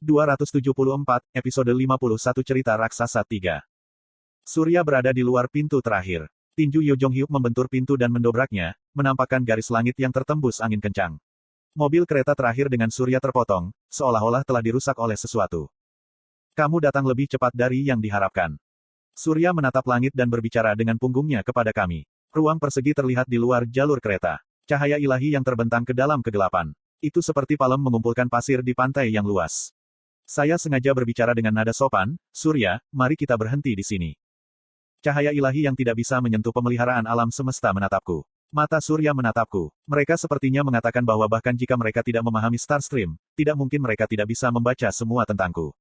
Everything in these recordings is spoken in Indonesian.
274, episode 51 cerita raksasa 3. Surya berada di luar pintu terakhir. Tinju Yo Jong Hyuk membentur pintu dan mendobraknya, menampakkan garis langit yang tertembus angin kencang. Mobil kereta terakhir dengan Surya terpotong, seolah-olah telah dirusak oleh sesuatu. Kamu datang lebih cepat dari yang diharapkan. Surya menatap langit dan berbicara dengan punggungnya kepada kami. Ruang persegi terlihat di luar jalur kereta. Cahaya ilahi yang terbentang ke dalam kegelapan. Itu seperti palem mengumpulkan pasir di pantai yang luas. Saya sengaja berbicara dengan nada sopan, Surya, mari kita berhenti di sini. Cahaya ilahi yang tidak bisa menyentuh pemeliharaan alam semesta menatapku. Mata Surya menatapku. Mereka sepertinya mengatakan bahwa bahkan jika mereka tidak memahami Starstream, tidak mungkin mereka tidak bisa membaca semua tentangku.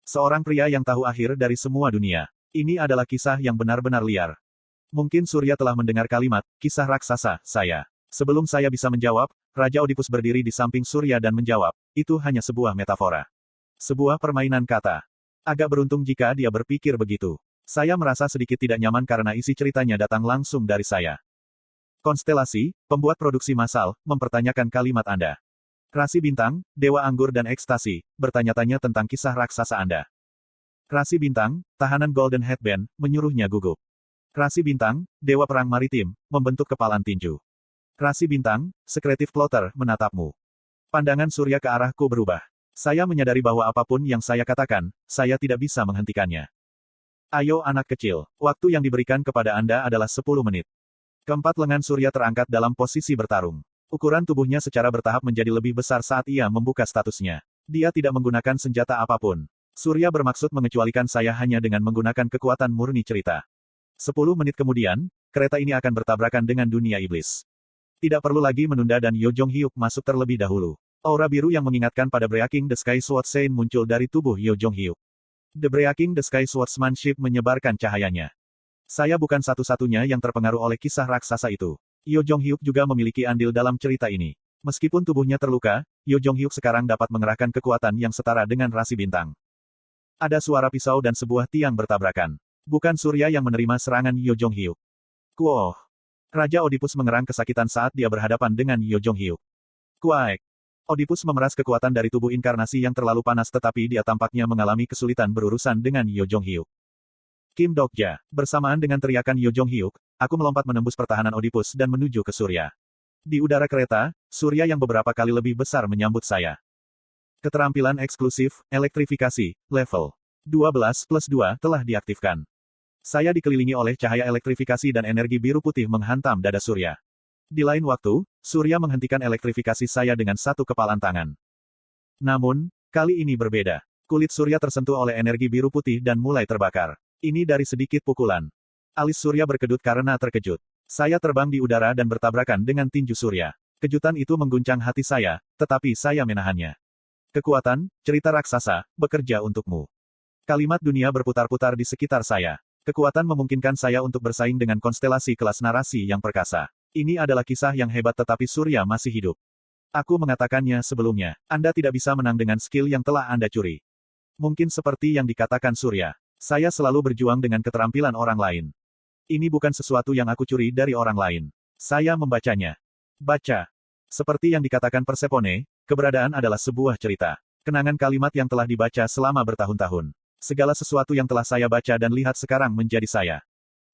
Seorang pria yang tahu akhir dari semua dunia. Ini adalah kisah yang benar-benar liar. Mungkin Surya telah mendengar kalimat, kisah raksasa, saya. Sebelum saya bisa menjawab, Raja Oedipus berdiri di samping Surya dan menjawab, itu hanya sebuah metafora. Sebuah permainan kata. Agak beruntung jika dia berpikir begitu. Saya merasa sedikit tidak nyaman karena isi ceritanya datang langsung dari saya. Konstelasi, pembuat produksi massal, mempertanyakan kalimat Anda. Rasi bintang, dewa anggur dan ekstasi, bertanya-tanya tentang kisah raksasa Anda. Rasi bintang, tahanan Golden Headband, menyuruhnya gugup. Rasi bintang, dewa perang maritim, membentuk kepalan tinju. Rasi bintang, sekretif plotter, menatapmu. Pandangan Surya ke arahku berubah. Saya menyadari bahwa apapun yang saya katakan, saya tidak bisa menghentikannya. Ayo anak kecil, waktu yang diberikan kepada Anda adalah 10 menit. Keempat lengan Surya terangkat dalam posisi bertarung. Ukuran tubuhnya secara bertahap menjadi lebih besar saat ia membuka statusnya. Dia tidak menggunakan senjata apapun. Surya bermaksud mengecualikan saya hanya dengan menggunakan kekuatan murni cerita. 10 menit kemudian, kereta ini akan bertabrakan dengan dunia iblis. Tidak perlu lagi menunda dan Yo Jong Hyuk masuk terlebih dahulu. Aura biru yang mengingatkan pada Breaking the Sky Sword Sein muncul dari tubuh Yo Jong Hyuk. The Breaking the Sky Swordsmanship menyebarkan cahayanya. Saya bukan satu-satunya yang terpengaruh oleh kisah raksasa itu. Yo Jong Hyuk juga memiliki andil dalam cerita ini. Meskipun tubuhnya terluka, Yo Jong Hyuk sekarang dapat mengerahkan kekuatan yang setara dengan rasi bintang. Ada suara pisau dan sebuah tiang bertabrakan. Bukan Surya yang menerima serangan Yo Jong Hyuk. Kuoh. Raja Oedipus mengerang kesakitan saat dia berhadapan dengan Yo Jong Hyuk. Kuaek. Oedipus memeras kekuatan dari tubuh inkarnasi yang terlalu panas tetapi dia tampaknya mengalami kesulitan berurusan dengan Yo Jong Hyuk. Kim Dokja. Bersamaan dengan teriakan Yo Jong Hyuk, aku melompat menembus pertahanan Oedipus dan menuju ke Surya. Di udara kereta, Surya yang beberapa kali lebih besar menyambut saya. Keterampilan eksklusif, elektrifikasi, level 12+2 telah diaktifkan. Saya dikelilingi oleh cahaya elektrifikasi dan energi biru putih menghantam dada Surya. Di lain waktu, Surya menghentikan elektrifikasi saya dengan satu kepalan tangan. Namun, kali ini berbeda. Kulit Surya tersentuh oleh energi biru putih dan mulai terbakar. Ini dari sedikit pukulan. Alis Surya berkedut karena terkejut. Saya terbang di udara dan bertabrakan dengan tinju Surya. Kejutan itu mengguncang hati saya, tetapi saya menahannya. Kekuatan, cerita raksasa, bekerja untukmu. Kalimat dunia berputar-putar di sekitar saya. Kekuatan memungkinkan saya untuk bersaing dengan konstelasi kelas narasi yang perkasa. Ini adalah kisah yang hebat tetapi Surya masih hidup. Aku mengatakannya sebelumnya. Anda tidak bisa menang dengan skill yang telah Anda curi. Mungkin seperti yang dikatakan Surya. Saya selalu berjuang dengan keterampilan orang lain. Ini bukan sesuatu yang aku curi dari orang lain. Saya membacanya. Baca. Seperti yang dikatakan Persephone, keberadaan adalah sebuah cerita. Kenangan kalimat yang telah dibaca selama bertahun-tahun. Segala sesuatu yang telah saya baca dan lihat sekarang menjadi saya.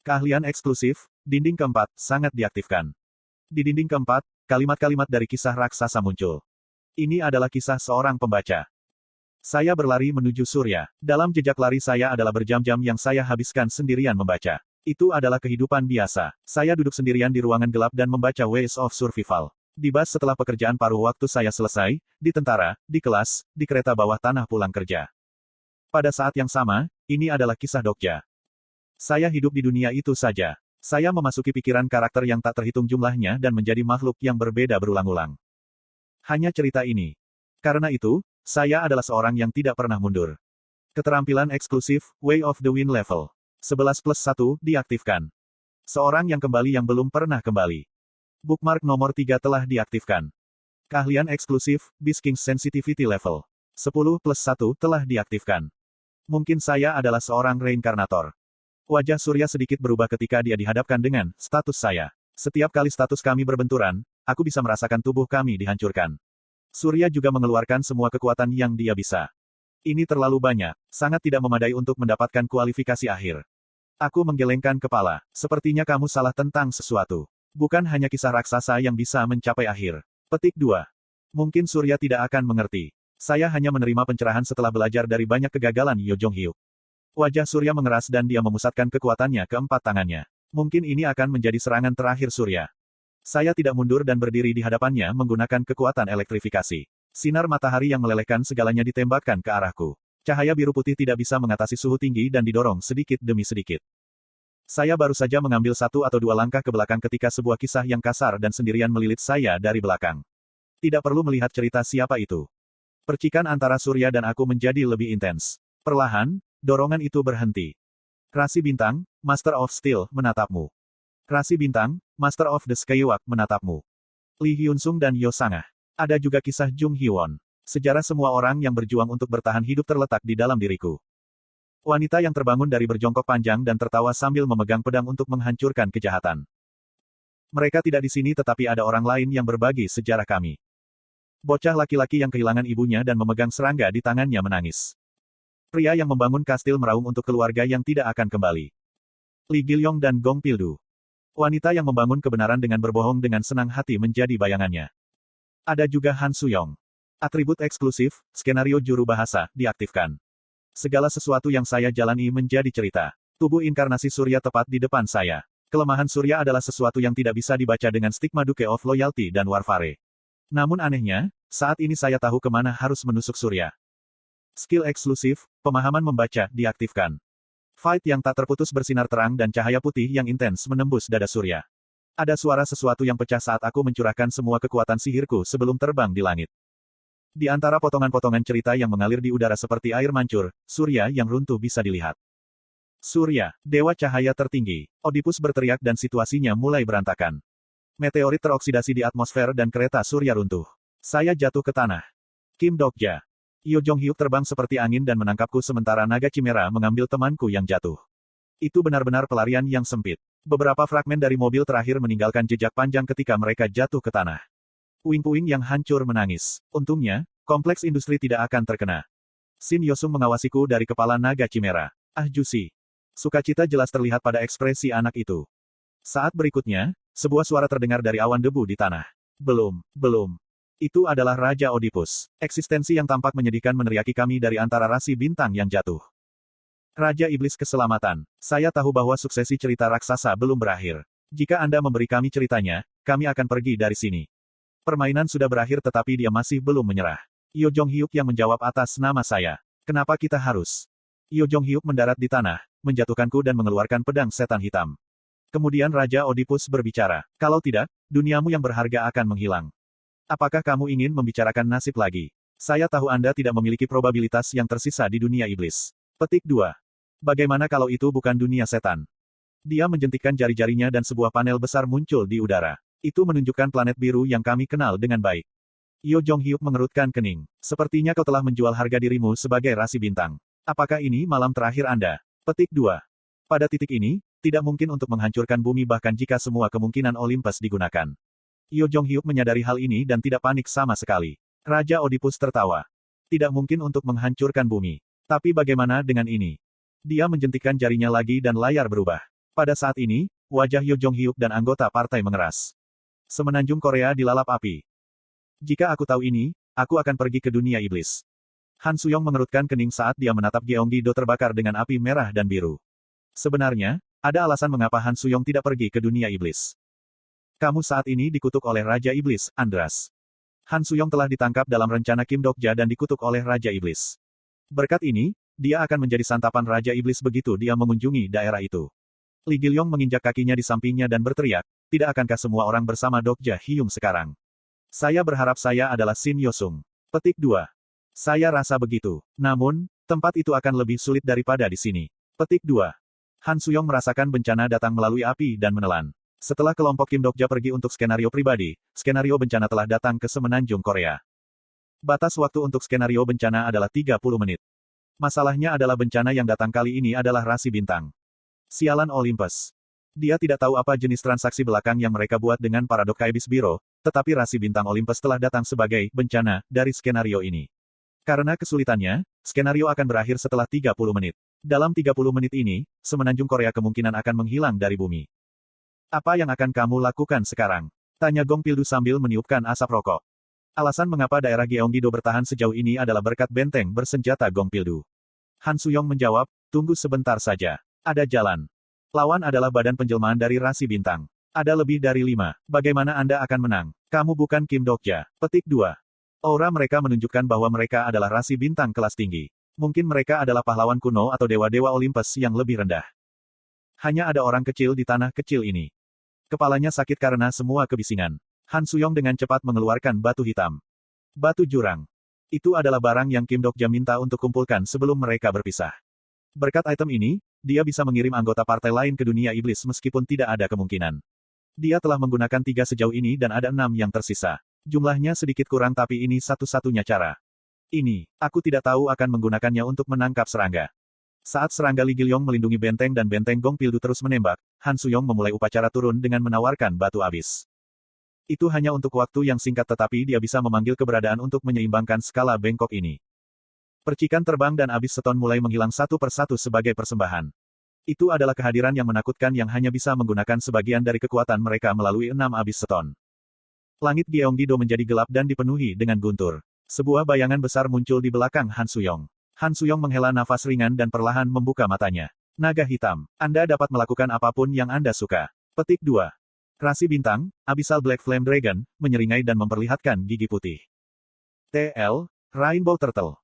Keahlian eksklusif, dinding keempat, sangat diaktifkan. Di dinding keempat, kalimat-kalimat dari kisah raksasa muncul. Ini adalah kisah seorang pembaca. Saya berlari menuju Surya. Dalam jejak lari saya adalah berjam-jam yang saya habiskan sendirian membaca. Itu adalah kehidupan biasa. Saya duduk sendirian di ruangan gelap dan membaca Ways of Survival. Di bus setelah pekerjaan paruh waktu saya selesai, di tentara, di kelas, di kereta bawah tanah pulang kerja. Pada saat yang sama, ini adalah kisah Dokja. Saya hidup di dunia itu saja. Saya memasuki pikiran karakter yang tak terhitung jumlahnya dan menjadi makhluk yang berbeda berulang-ulang. Hanya cerita ini. Karena itu, saya adalah seorang yang tidak pernah mundur. Keterampilan eksklusif, Way of the Wind level 11+1 diaktifkan. Seorang yang kembali yang belum pernah kembali. Bookmark nomor 3 telah diaktifkan. Keahlian eksklusif, Beast King's Sensitivity level 10+1 telah diaktifkan. Mungkin saya adalah seorang reinkarnator. Wajah Surya sedikit berubah ketika dia dihadapkan dengan status saya. Setiap kali status kami berbenturan, aku bisa merasakan tubuh kami dihancurkan. Surya juga mengeluarkan semua kekuatan yang dia bisa. Ini terlalu banyak, sangat tidak memadai untuk mendapatkan kualifikasi akhir. Aku menggelengkan kepala, sepertinya kamu salah tentang sesuatu. Bukan hanya kisah raksasa yang bisa mencapai akhir. Petik 2. Mungkin Surya tidak akan mengerti. Saya hanya menerima pencerahan setelah belajar dari banyak kegagalan Yo Jong-hyuk. Wajah Surya mengeras dan dia memusatkan kekuatannya ke 4 tangannya. Mungkin ini akan menjadi serangan terakhir Surya. Saya tidak mundur dan berdiri di hadapannya menggunakan kekuatan elektrifikasi. Sinar matahari yang melelehkan segalanya ditembakkan ke arahku. Cahaya biru putih tidak bisa mengatasi suhu tinggi dan didorong sedikit demi sedikit. Saya baru saja mengambil 1 atau 2 langkah ke belakang ketika sebuah kisah yang kasar dan sendirian melilit saya dari belakang. Tidak perlu melihat cerita siapa itu. Percikan antara Surya dan aku menjadi lebih intens. Perlahan, dorongan itu berhenti. Rasi Bintang, Master of Steel, menatapmu. Rasi Bintang, Master of the Skywalk, menatapmu. Lee Hyun-sung dan Yo Sangah. Ada juga kisah Jung Hee-won. Sejarah semua orang yang berjuang untuk bertahan hidup terletak di dalam diriku. Wanita yang terbangun dari berjongkok panjang dan tertawa sambil memegang pedang untuk menghancurkan kejahatan. Mereka tidak di sini tetapi ada orang lain yang berbagi sejarah kami. Bocah laki-laki yang kehilangan ibunya dan memegang serangga di tangannya menangis. Pria yang membangun kastil meraung untuk keluarga yang tidak akan kembali. Lee Gil-yong dan Gong Pil-du. Wanita yang membangun kebenaran dengan berbohong dengan senang hati menjadi bayangannya. Ada juga Han Suyong. Atribut eksklusif, skenario juru bahasa, diaktifkan. Segala sesuatu yang saya jalani menjadi cerita. Tubuh inkarnasi Surya tepat di depan saya. Kelemahan Surya adalah sesuatu yang tidak bisa dibaca dengan stigma Duke of Loyalty dan Warfare. Namun anehnya, saat ini saya tahu kemana harus menusuk Surya. Skill eksklusif, pemahaman membaca, diaktifkan. Fight yang tak terputus bersinar terang dan cahaya putih yang intens menembus dada Surya. Ada suara sesuatu yang pecah saat aku mencurahkan semua kekuatan sihirku sebelum terbang di langit. Di antara potongan-potongan cerita yang mengalir di udara seperti air mancur, Surya yang runtuh bisa dilihat. Surya, dewa cahaya tertinggi. Oedipus berteriak dan situasinya mulai berantakan. Meteorit teroksidasi di atmosfer dan kereta Surya runtuh. Saya jatuh ke tanah. Kim Dokja. Yo Jong-hyuk terbang seperti angin dan menangkapku sementara naga Chimera mengambil temanku yang jatuh. Itu benar-benar pelarian yang sempit. Beberapa fragmen dari mobil terakhir meninggalkan jejak panjang ketika mereka jatuh ke tanah. Puing-puing yang hancur menangis. Untungnya, kompleks industri tidak akan terkena. Shin Yosung mengawasiku dari kepala naga Chimera. Ah Jusi. Sukacita jelas terlihat pada ekspresi anak itu. Saat berikutnya, sebuah suara terdengar dari awan debu di tanah. Belum. Itu adalah Raja Oedipus. Eksistensi yang tampak menyedihkan meneriaki kami dari antara rasi bintang yang jatuh. Raja Iblis Keselamatan. Saya tahu bahwa suksesi cerita raksasa belum berakhir. Jika Anda memberi kami ceritanya, kami akan pergi dari sini. Permainan sudah berakhir tetapi dia masih belum menyerah. Yo Jong-hyuk yang menjawab atas nama saya. Kenapa kita harus? Yo Jong-hyuk mendarat di tanah, menjatuhkanku dan mengeluarkan pedang setan hitam. Kemudian Raja Oedipus berbicara. Kalau tidak, duniamu yang berharga akan menghilang. Apakah kamu ingin membicarakan nasib lagi? Saya tahu Anda tidak memiliki probabilitas yang tersisa di dunia iblis. Petik 2. Bagaimana kalau itu bukan dunia setan? Dia menjentikkan jari-jarinya dan sebuah panel besar muncul di udara. Itu menunjukkan planet biru yang kami kenal dengan baik. Yo Jong-hyuk mengerutkan kening. Sepertinya kau telah menjual harga dirimu sebagai rasi bintang. Apakah ini malam terakhir Anda? Petik 2. Pada titik ini, tidak mungkin untuk menghancurkan bumi bahkan jika semua kemungkinan Olympus digunakan. Yo Jong-hyuk menyadari hal ini dan tidak panik sama sekali. Raja Oedipus tertawa. Tidak mungkin untuk menghancurkan bumi. Tapi bagaimana dengan ini? Dia menjentikkan jarinya lagi dan layar berubah. Pada saat ini, wajah Yo Jong-hyuk dan anggota partai mengeras. Semenanjung Korea dilalap api. Jika aku tahu ini, aku akan pergi ke dunia iblis. Han Suyong mengerutkan kening saat dia menatap Gyeonggi-do terbakar dengan api merah dan biru. Sebenarnya, ada alasan mengapa Han Suyong tidak pergi ke dunia iblis. Kamu saat ini dikutuk oleh Raja Iblis, Andras. Han Suyong telah ditangkap dalam rencana Kim Dokja dan dikutuk oleh Raja Iblis. Berkat ini, dia akan menjadi santapan Raja Iblis begitu dia mengunjungi daerah itu. Lee Gil-yong menginjak kakinya di sampingnya dan berteriak, tidak akankah semua orang bersama Dokja Hyung sekarang? Saya berharap saya adalah Shin Yosung. Petik 2. Saya rasa begitu. Namun, tempat itu akan lebih sulit daripada di sini. Petik 2. Han Suyong merasakan bencana datang melalui api dan menelan. Setelah kelompok Kim Dokja pergi untuk skenario pribadi, skenario bencana telah datang ke semenanjung Korea. Batas waktu untuk skenario bencana adalah 30 menit. Masalahnya adalah bencana yang datang kali ini adalah rasi bintang. Sialan Olympus. Dia tidak tahu apa jenis transaksi belakang yang mereka buat dengan Paradok Abyss Bureau, tetapi rasi bintang Olympus telah datang sebagai bencana dari skenario ini. Karena kesulitannya, Skenario akan berakhir setelah 30 menit. Dalam 30 menit ini, semenanjung Korea kemungkinan akan menghilang dari bumi. Apa yang akan kamu lakukan sekarang? Tanya Gong Pildu sambil meniupkan asap rokok. Alasan mengapa daerah Gyeonggi-do bertahan sejauh ini adalah berkat benteng bersenjata Gong Pildu. Han Suyong menjawab, tunggu sebentar saja. Ada jalan. Lawan adalah badan penjelmaan dari rasi bintang. Ada lebih dari 5. Bagaimana Anda akan menang? Kamu bukan Kim Dokja. Petik 2. Aura mereka menunjukkan bahwa mereka adalah rasi bintang kelas tinggi. Mungkin mereka adalah pahlawan kuno atau dewa-dewa Olympus yang lebih rendah. Hanya ada orang kecil di tanah kecil ini. Kepalanya sakit karena semua kebisingan. Han Suyong dengan cepat mengeluarkan batu hitam. Batu jurang. Itu adalah barang yang Kim Dokja minta untuk kumpulkan sebelum mereka berpisah. Berkat item ini, dia bisa mengirim anggota partai lain ke dunia iblis meskipun tidak ada kemungkinan. Dia telah menggunakan 3 sejauh ini dan ada 6 yang tersisa. Jumlahnya sedikit kurang tapi ini satu-satunya cara. Ini, aku tidak tahu akan menggunakannya untuk menangkap serangga. Saat serangga Li Gilyong melindungi benteng dan benteng Gong Pildu terus menembak, Han Suyong memulai upacara turun dengan menawarkan batu abis. Itu hanya untuk waktu yang singkat tetapi dia bisa memanggil keberadaan untuk menyeimbangkan skala bengkok ini. Percikan terbang dan abis seton mulai menghilang satu persatu sebagai persembahan. Itu adalah kehadiran yang menakutkan yang hanya bisa menggunakan sebagian dari kekuatan mereka melalui 6 abis seton. Langit Gyeonggi-do menjadi gelap dan dipenuhi dengan guntur. Sebuah bayangan besar muncul di belakang Han Suyong. Han Suyong menghela nafas ringan dan perlahan membuka matanya. Naga hitam. Anda dapat melakukan apapun yang Anda suka. Petik 2. Rasi bintang, Abyssal Black Flame Dragon, menyeringai dan memperlihatkan gigi putih. TL, Rainbow Turtle.